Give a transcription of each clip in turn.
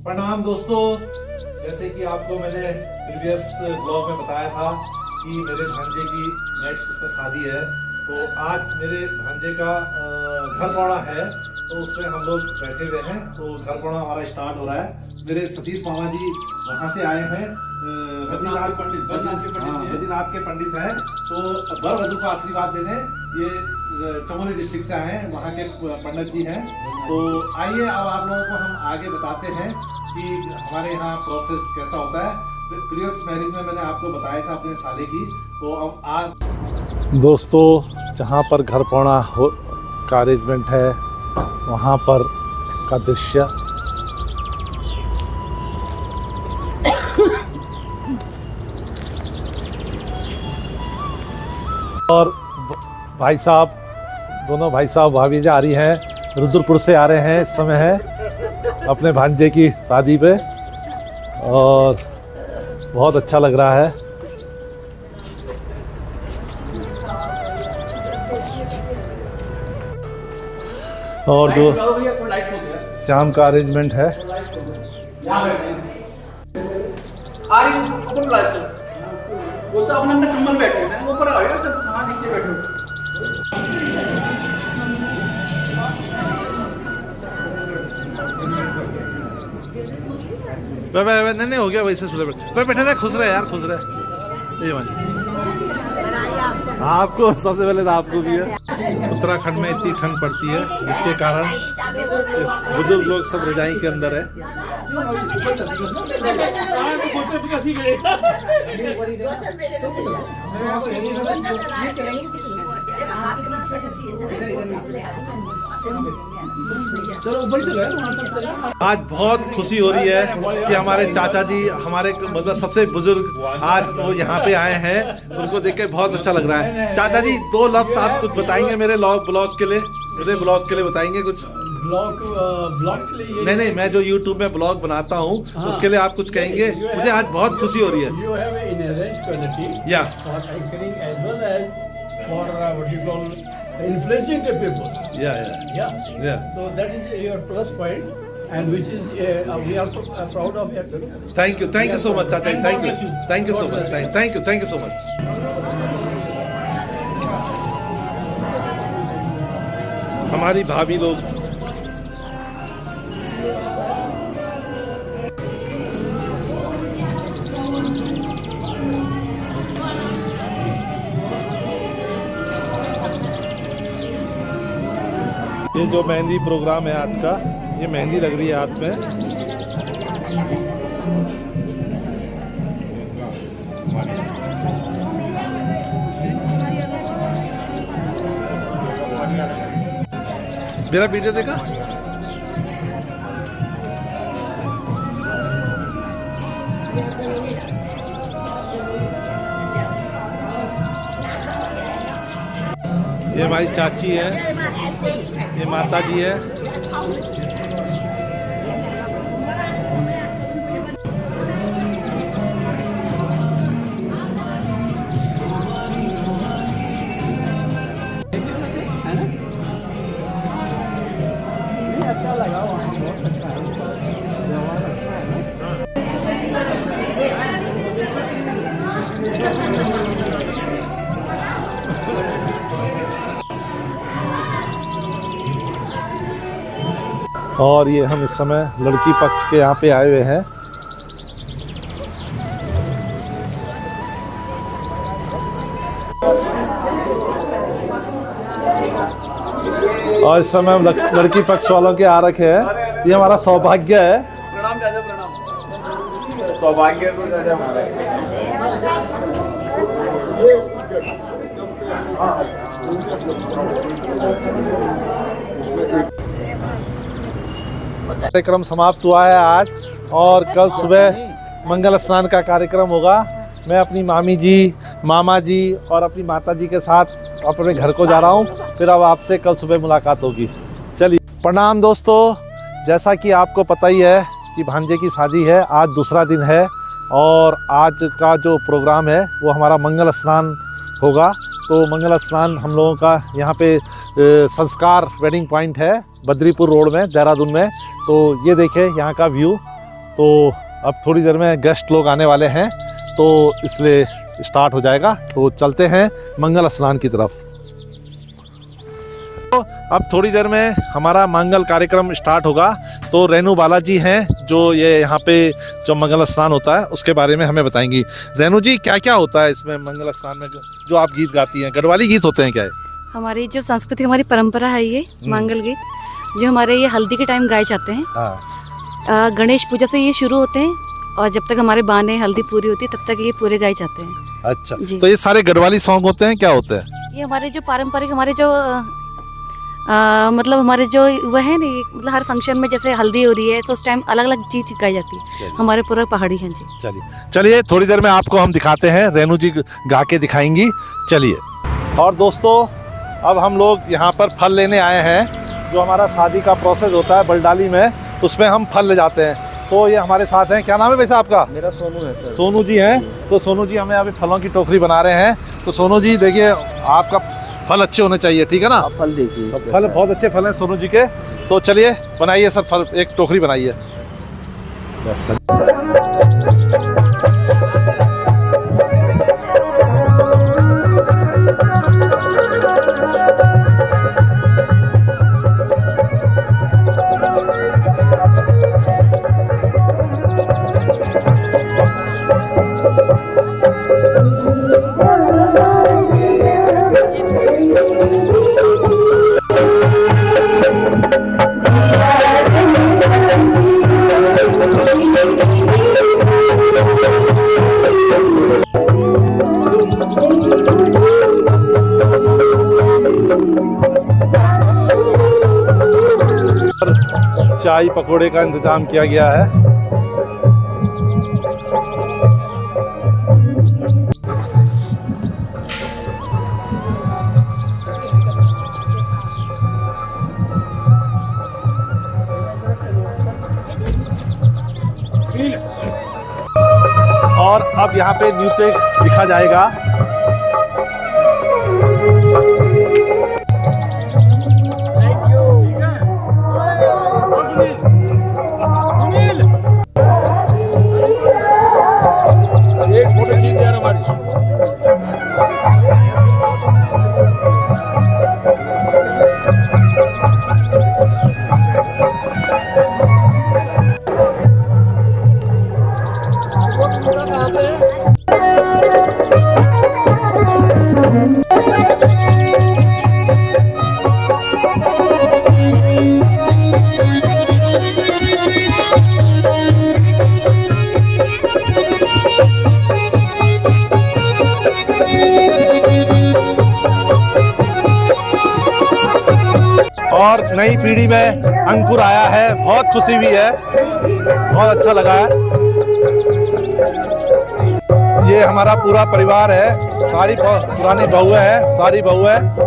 प्रणाम दोस्तों, जैसे कि आपको मैंने प्रीवियस ब्लॉग में बताया था कि मेरे भांजे की नेक्स्ट में शादी है। तो आज मेरे भांजे का घर पौड़ा है, तो उसमें हम लोग बैठे हुए हैं। तो घर पौड़ा हमारा स्टार्ट हो रहा है। मेरे सतीश मामा जी वहाँ से आए हैं, बद्रीनाथ के पंडित हैं। तो वर वधू का आशीर्वाद देने ये चमोली डिस्ट्रिक्ट से आए हैं, वहाँ के पंडित जी हैं। तो आइए अब आप लोगों को हम आगे बताते हैं कि हमारे यहाँ प्रोसेस कैसा होता है। प्रीवियस मैरिज में मैंने आपको बताया था अपने साले की। तो अब आज दोस्तों, जहाँ पर घर पौड़ा का अरेंजमेंट है वहाँ पर का दृश्य और भाई साहब, दोनों भाई साहब भाभी जा रही हैं, रुद्रपुर से आ रहे हैं। इस समय है अपने भांजे की शादी पे और बहुत अच्छा लग रहा है। और जो शाम का अरेंजमेंट है वो सब अपने अपने कम्बल बैठे हैं, ऊपर आ गया सब, वहाँ नीचे बैठे। नहीं हो गया वैसे सुले बैठे थे। खुश रहे यार, खुश रहे। ये आपको सबसे पहले तो आपको भी है। उत्तराखंड में इतनी ठंड पड़ती है जिसके कारण बुजुर्ग लोग सब रजाई के अंदर है। आज बहुत खुशी हो रही है कि हमारे चाचा जी, हमारे मतलब सबसे बुजुर्ग आज वो यहाँ पे आए हैं। उनको देख के बहुत अच्छा लग रहा है। चाचा जी, दो लफ्ज़ आप कुछ बताएंगे मेरे ब्लॉग के लिए? मेरे ब्लॉग के लिए बताएंगे कुछ? ब्लॉग के लिए? नहीं, मैं जो YouTube में ब्लॉग बनाता हूँ उसके लिए आप कुछ कहेंगे? मुझे आज बहुत खुशी हो रही है। You have an inherent quality for anchoring as well as for what you call influencing the people. Yeah. So that is your plus point, and which is we are proud of it. Thank you so much, Chacha. Thank you so much. Thank you so much. हमारी भाभी लोग ये जो mehndi programme है आज का, ये मेहंदी लग रही है हाथ में। मेरा वीडियो देखा? ये हमारी चाची है, ये माता जी है। अच्छा लगा, वहाँ बहुत अच्छा है, व्यवहार अच्छा है ना। और ये हम इस समय लड़की पक्ष के यहाँ पे आए हुए हैं। और इस समय हम लड़की पक्ष वालों के आ रखे हैं। ये हमारा सौभाग्य है। प्रणाम चाचा, प्रणाम। सौभाग्य को चाचा हमारा कार्यक्रम समाप्त हुआ है आज, और कल सुबह मंगल स्नान का कार्यक्रम होगा। मैं अपनी मामी जी, मामा जी और अपनी माता जी के साथ अपने घर को जा रहा हूँ। फिर अब आपसे कल सुबह मुलाकात होगी। चलिए, प्रणाम दोस्तों। जैसा कि आपको पता ही है कि भांजे की शादी है, आज दूसरा दिन है और आज का जो प्रोग्राम है वो हमारा मंगल स्नान होगा। तो मंगल स्नान हम लोगों का यहाँ पे संस्कार वेडिंग पॉइंट है, बद्रीपुर रोड में, देहरादून में। तो ये देखें यहाँ का व्यू, तो अब थोड़ी देर में गेस्ट लोग आने वाले हैं, तो इसलिए स्टार्ट हो जाएगा। तो चलते हैं मंगल स्नान की तरफ। तो अब थोड़ी देर में हमारा मंगल कार्यक्रम स्टार्ट होगा। तो रेनू बालाजी हैं जो ये यहाँ पे जो मंगल स्नान होता है उसके बारे में हमें बताएंगी। रेनू जी, क्या क्या होता है इसमें मंगल स्नान में जो आप गीत गाती हैं? गढ़वाली गीत होते हैं क्या है? हमारी जो सांस्कृतिक हमारी परंपरा है ये मंगल गीत, जो हमारे ये हल्दी के टाइम गाए जाते हैं। हाँ। गणेश पूजा से ये शुरू होते हैं और जब तक हमारे बाने हल्दी पूरी होती है तब तक ये पूरे गाए जाते हैं। अच्छा, जी। तो ये सारे गढ़वाली सॉन्ग होते हैं, क्या होते हैं? ये हमारे जो पारंपरिक हमारे जो मतलब हमारे जो वह है ना, मतलब हर फंक्शन में जैसे हल्दी हो रही है तो उस टाइम अलग अलग चीज गाई जाती है। हमारे पूरा पहाड़ी हैं जी। चलिए थोड़ी देर में आपको हम दिखाते हैं, रेनू जी गा के दिखाएंगी। चलिए। और दोस्तों, अब हम लोग यहाँ पर फल लेने आए हैं। जो हमारा शादी का प्रोसेस होता है बलडाली में, उसमें हम फल ले जाते हैं। तो ये हमारे साथ हैं। क्या नाम है वैसे आपका? मेरा सोनू है सर। सोनू जी हैं। तो सोनू जी हमें अभी फलों की टोकरी बना रहे हैं। तो सोनू जी देखिए, आपका फल अच्छे होने चाहिए, ठीक है ना? आप फल देखिए, सब फल बहुत अच्छे फल हैं सोनू जी के। तो चलिए बनाइए सर, फल एक टोकरी बनाइए। चाय पकोड़े का इंतजाम किया गया है। और अब यहाँ पे नृत्य दिखा जाएगा। और नई पीढ़ी में अंकुर आया है, बहुत खुशी हुई है, बहुत अच्छा लगा है। ये हमारा पूरा परिवार है, सारी पुरानी बहुएं हैं, सारी बहुएं।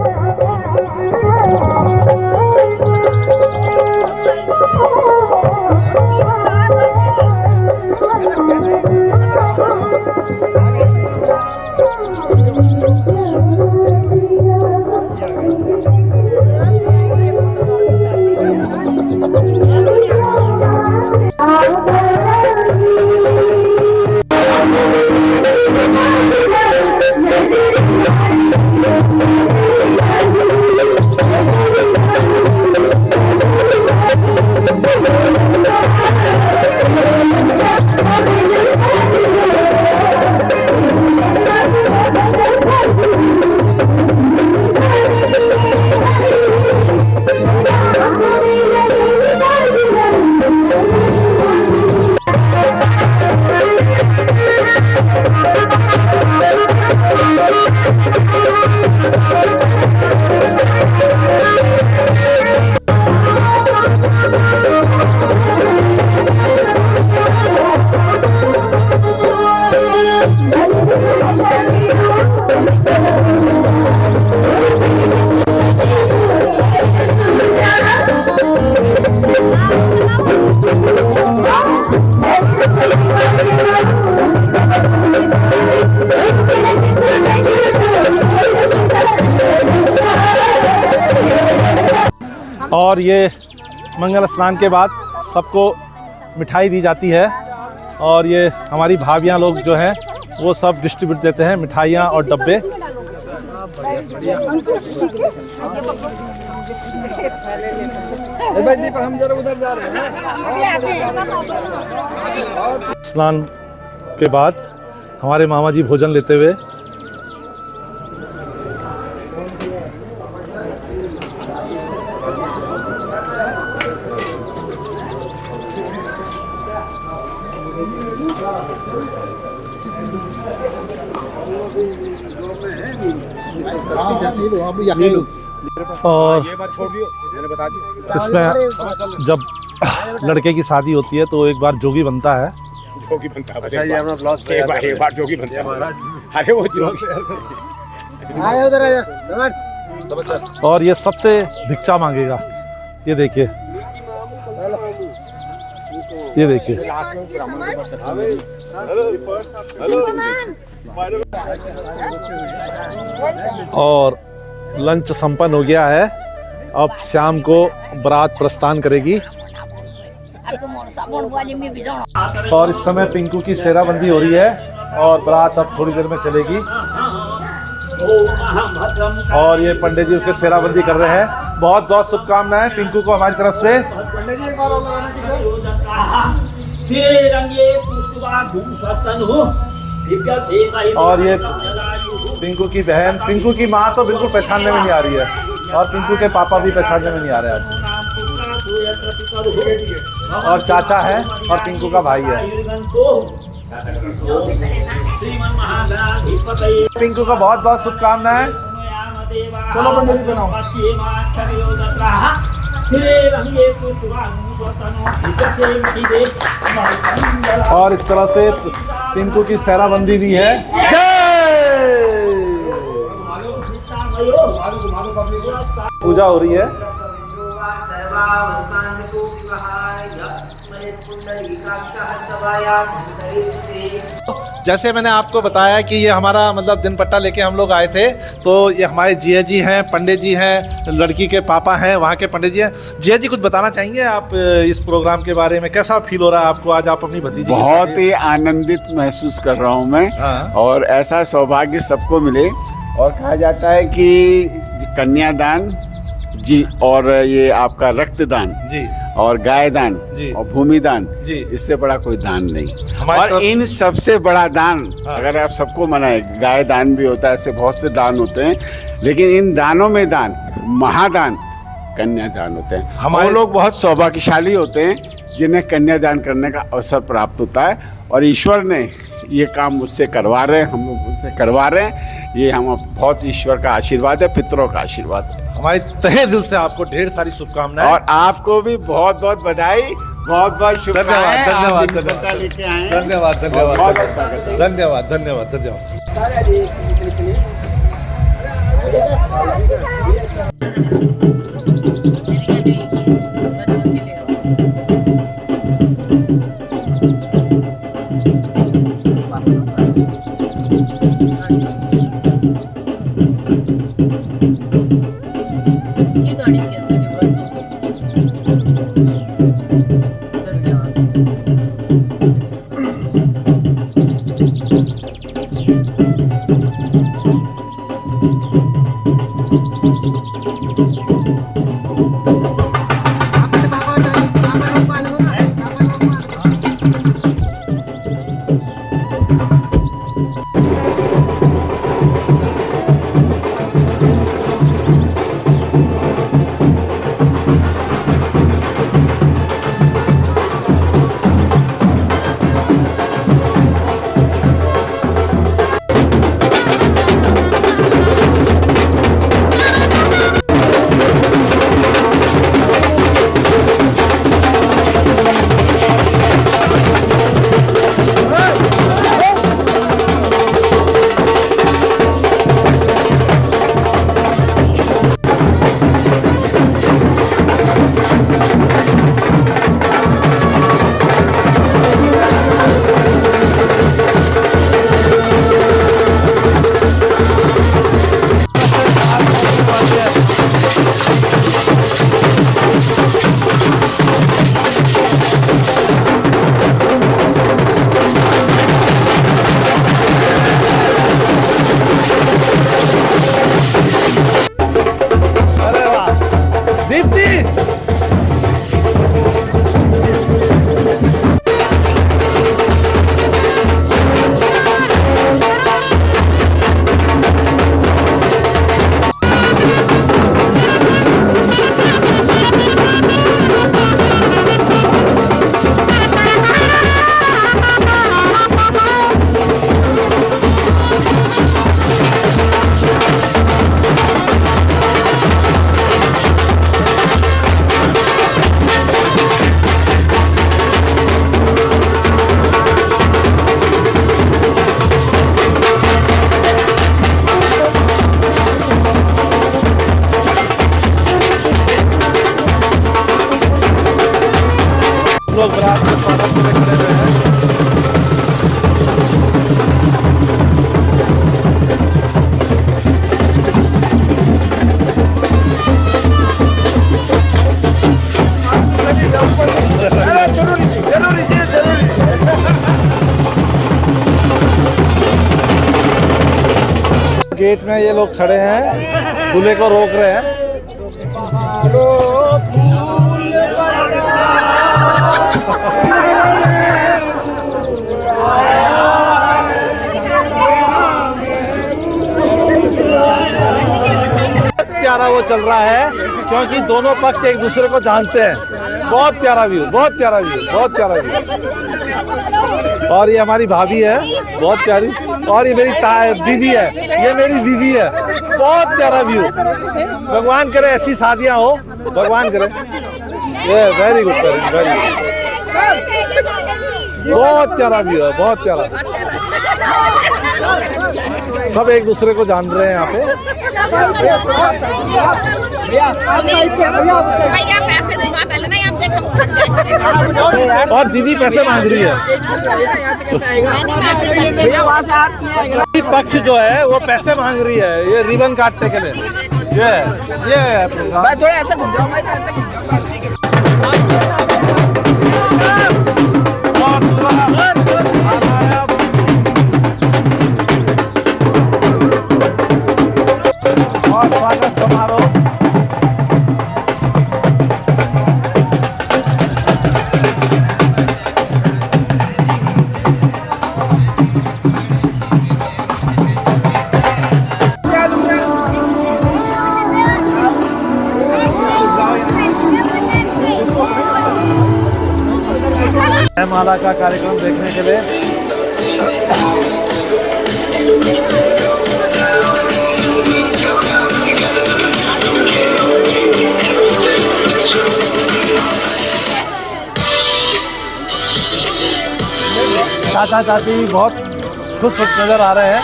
और ये मंगल स्नान के बाद सबको मिठाई दी जाती है और ये हमारी भाभियाँ लोग जो हैं वो सब डिस्ट्रीब्यूट देते हैं मिठाइयाँ और डब्बे। हम जरा उधर जा रहे हैं। स्नान के बाद हमारे मामा जी भोजन लेते हुए और इसमें जब लड़के की शादी होती है तो एक बार जोगी बनता है। जोगी बनता है। अच्छा, ये अपना ब्लॉग एक बार जोगी बनता है महाराज। अरे वो जोगी आया उधर आया। और ये सबसे भिक्षा मांगेगा। ये देखिए, ये देखिए। और लंच संपन्न हो गया है। अब शाम को बारात प्रस्थान करेगी और इस समय पिंकू की सेराबंदी हो रही है और बारात अब थोड़ी देर में चलेगी। और ये पंडित जी उसके सेराबंदी कर रहे हैं। बहुत बहुत शुभकामनाएं पिंकू को हमारी तरफ से। पंडित जी एक बार और लगाना और ये पिंकू की बहन, पिंकू की माँ तो बिल्कुल पहचानने में नहीं आ रही है और पिंकू के पापा भी पहचानने में नहीं आ रहे आज। और चाचा है और पिंकू का भाई है। पिंकू को बहुत बहुत शुभकामनाएं। चलो पंडित जी बनाओ। और इस तरह से पिंकू की सेराबंदी भी है। पूजा हो रही है। जैसे मैंने आपको बताया कि ये हमारा मतलब दिन पट्टा लेके हम लोग आए थे, तो ये हमारे जिया जी हैं, पंडित जी हैं, लड़की के पापा हैं, वहाँ के पंडित जी हैं। जिया जी कुछ बताना चाहेंगे आप इस प्रोग्राम के बारे में? कैसा फील हो रहा है आपको आज आप अपनी भतीजी? बहुत ही आनंदित महसूस कर रहा हूँ मैं। हाँ। और ऐसा सौभाग्य सबको मिले। और कहा जाता है कि कन्यादान जी और ये आपका रक्तदान जी और गायदान जी और भूमिदान जी, इससे बड़ा कोई दान नहीं। हमारी और इन सबसे बड़ा दान हाँ। अगर आप सबको मनाए, गाय दान भी होता है, ऐसे बहुत से दान होते हैं, लेकिन इन दानों में दान महादान कन्यादान होते हैं। हमारे लोग बहुत सौभाग्यशाली होते हैं जिन्हें कन्यादान करने का अवसर प्राप्त होता है। और ईश्वर ने ये काम मुझसे करवा रहे हैं, हम लोग मुझसे करवा रहे हैं। ये हम बहुत ईश्वर का आशीर्वाद है, पितरों का आशीर्वाद है। हमारी तहे दिल से आपको ढेर सारी शुभकामनाएं। और आपको भी बहुत बहुत बधाई, बहुत बहुत शुभकामनाएं। धन्यवाद, आप दिन पट्टा लेके आए हैं। धन्यवाद, धन्यवाद, बहुत बहुत स्वागत है। धन्यवाद, धन्यवाद, धन्यवाद। लोग बारात के स्वागत में खड़े हुए हैं। गेट में ये लोग खड़े हैं, दूल्हे को रोक रहे हैं। प्यारा वो चल रहा है क्योंकि दोनों पक्ष एक दूसरे को जानते हैं। बहुत प्यारा व्यू, बहुत प्यारा व्यू, बहुत प्यारा व्यू। और ये हमारी भाभी है, बहुत प्यारी। और ये मेरी बीवी है, ये मेरी बीवी है। बहुत प्यारा व्यू। भगवान करे ऐसी शादियां हो, भगवान करे। ये वेरी गुड, वेरी गुड। बहुत प्यारा व्यू है, बहुत प्यारा। सब एक दूसरे को जान रहे हैं यहाँ पे। पैसे दूंगा पहले ना, आप देख हम और दीदी पैसे मांग रही है। पक्ष जो है वो पैसे मांग रही है, ये रिबन काटने के लिए। ये भाई थोड़ा ऐसे घूम जाओ, भाई ऐसे घूम जाओ। और स्वागत समारोह। माला का कार्यक्रम देखने के लिए चाचा चाची बहुत खुश नजर आ रहे हैं।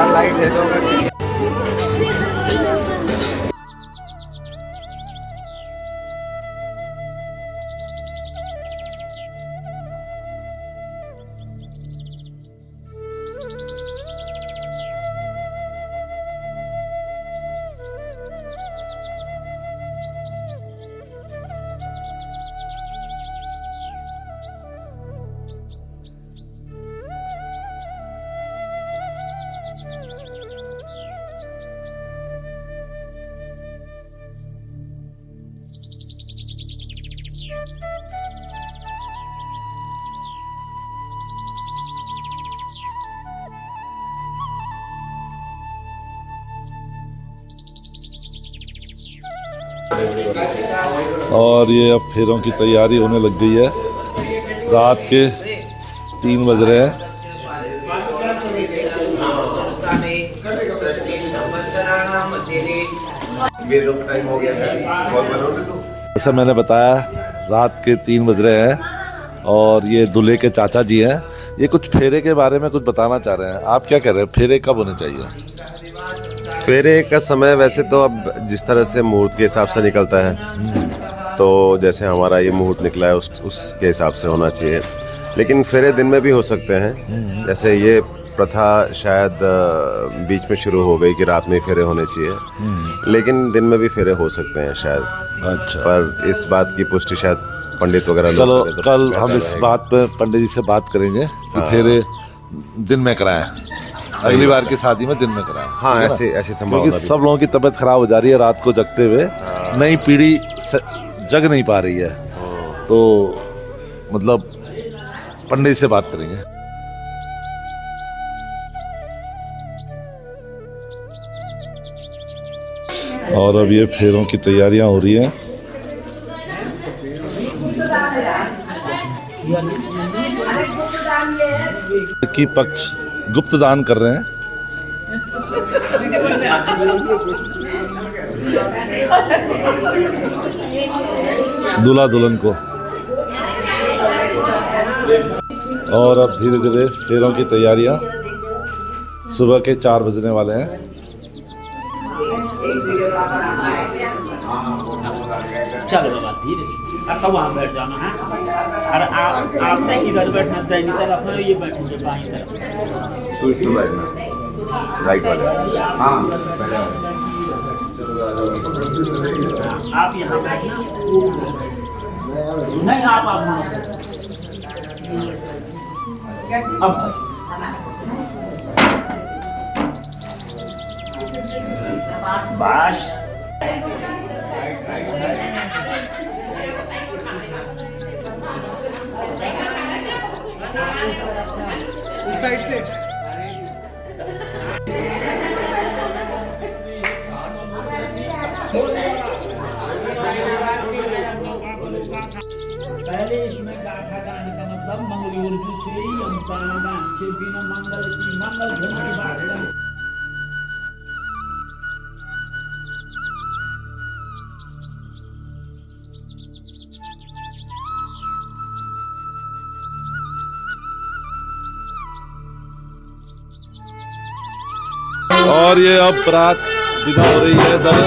लाइट दे दो। और ये अब फेरों की तैयारी होने लग गई है। रात के 3 बज रहे हैं। जैसा मैंने बताया, रात के 3 बज रहे हैं और ये दूल्हे के चाचा जी हैं। ये कुछ फेरे के बारे में कुछ बताना चाह रहे हैं। आप क्या कह रहे हैं, फेरे कब होने चाहिए? फेरे का समय वैसे तो अब जिस तरह से मुहूर्त के हिसाब से निकलता है, तो जैसे हमारा ये मुहूर्त निकला है उसके हिसाब से होना चाहिए। लेकिन फेरे दिन में भी हो सकते हैं। जैसे ये प्रथा शायद बीच में शुरू हो गई कि रात में फेरे होने चाहिए, लेकिन दिन में भी फेरे हो सकते हैं शायद। अच्छा, पर इस बात की पुष्टि शायद पंडित वगैरह लोग चलो करें तो कल बेहतर हम इस रहेगा। बात पे पंडित जी से बात करेंगे कि फेरे दिन में कराएं। अगली बार की शादी में दिन में कराएं। हाँ, ठीक है ना? ऐसी संभावना क्योंकि भी सब लोगों की तबीयत खराब हो जा रही है रात को जगते हुए। नई पीढ़ी जग नहीं पा रही है, तो मतलब पंडित से बात करेंगे। और अब ये फेरों की तैयारियां हो रही हैं। की पक्ष गुप्त दान कर रहे हैं। दूल्हा दुल्हन को और अब धीरे धीरे फेरों की तैयारियां सुबह के 4 बजने वाले हैं। चलो बाबा धीरे से, अब वहाँ बैठ जाना है। और आप इधर बैठना, दाहिनी तरफ में, ये बैठेंगे बाईं तरफ। तो राइट वाले, हाँ आप यहाँ बैठना, नहीं आप अब बस साइड से पहले इसमें गाथा गाने का मतलब मंगलूरजू छे अंतरा गान छे बिना मंगल की मंगल धुन की बात है। और ये अब बारात विदा हो रही है इधर।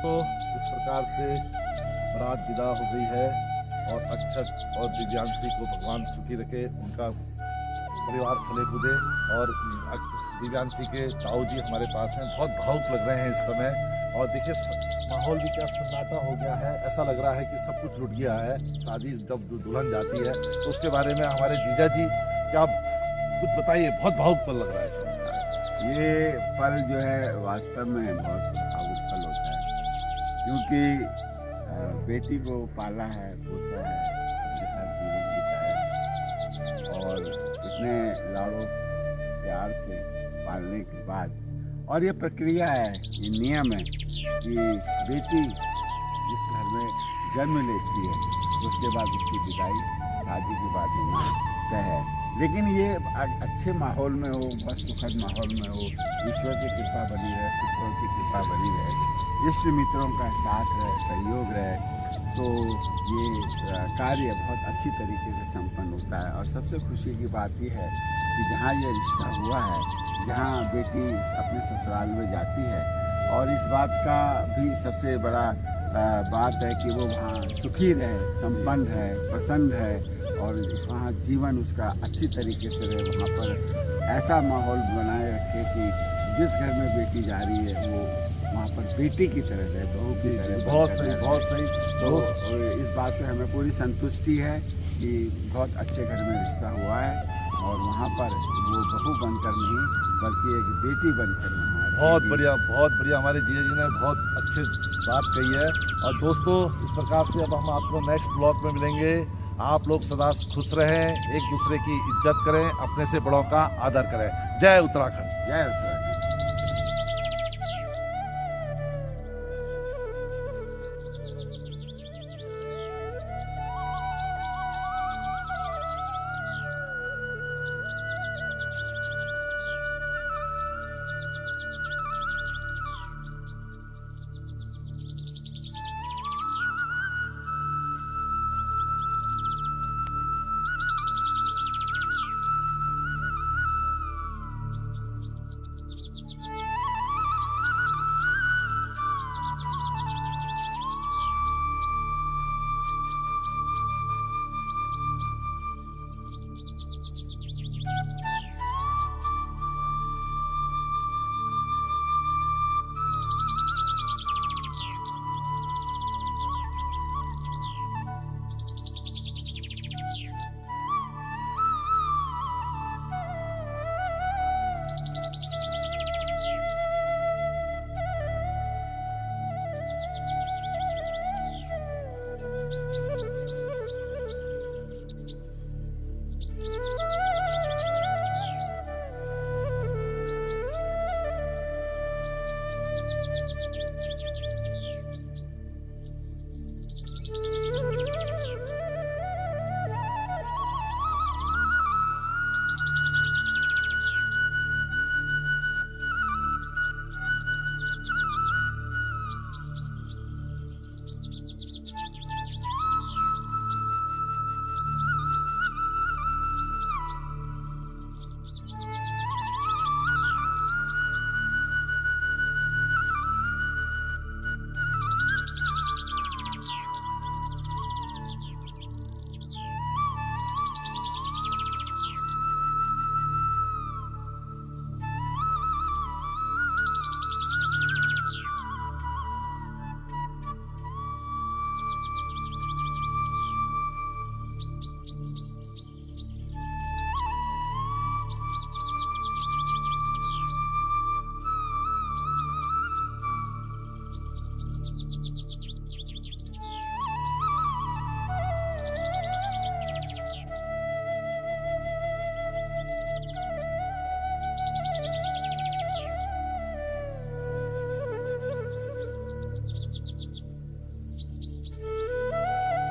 तो इस प्रकार से बारात विदा हो गई है और अक्षत और दिव्यांशी को भगवान सुखी रखे, उनका परिवार फले कूदे। और दिव्यांशी के ताऊ जी हमारे पास हैं, बहुत भावुक लग रहे हैं इस समय। और देखिए माहौल भी क्या सन्नाटा हो गया है, ऐसा लग रहा है कि सब कुछ रुक गया है। शादी जब दुल्हन जाती है तो उसके बारे में हमारे जीजा जी क्या कुछ बताइए, बहुत भावुक पल लग रहा है। ये पल जो है वास्तव में बहुत भावुक पल होता है, क्योंकि बेटी को पाला है, पोसा है, उसके साथ जीवन बिताया और इतने लाड़ों प्यार से पालने के बाद, और ये प्रक्रिया है, ये नियम है कि बेटी जिस घर में जन्म लेती है उसके बाद उसकी विदाई शादी के बाद होना तय है। लेकिन ये अच्छे माहौल में हो, बस सुखद माहौल में हो, ईश्वर की कृपा बनी रहे, पुत्रों की कृपा बनी रहे, इष्ट मित्रों का साथ रहे, सहयोग रहे, तो ये कार्य बहुत अच्छी तरीके से संपन्न होता है। और सबसे खुशी की बात यह है कि जहाँ ये रिश्ता हुआ है, जहाँ बेटी अपने ससुराल में जाती है, और इस बात का भी सबसे बड़ा बात है कि वो वहाँ सुखी रहे, संपन्न रहे, प्रसन्न रहे और वहाँ जीवन उसका अच्छी तरीके से रहे। वहाँ पर ऐसा माहौल बनाए रखे कि जिस घर में बेटी जा रही है वो वहाँ पर बेटी की तरह रहे, बहू की तरह। बहुत सही, बहुत सही। तो इस बात पे हमें पूरी संतुष्टि है कि बहुत अच्छे घर में रिश्ता हुआ है और वहाँ पर वो बहू बनकर नहीं बल्कि एक बेटी बनकर बहुत बढ़िया, बहुत बढ़िया। हमारे जीजा जी ने बहुत अच्छी बात कही है। और दोस्तों इस प्रकार से अब हम आपको नेक्स्ट ब्लॉग में मिलेंगे। आप लोग सदा खुश रहें, एक दूसरे की इज्जत करें, अपने से बड़ों का आदर करें। जय उत्तराखंड। जय उत्तराखंड।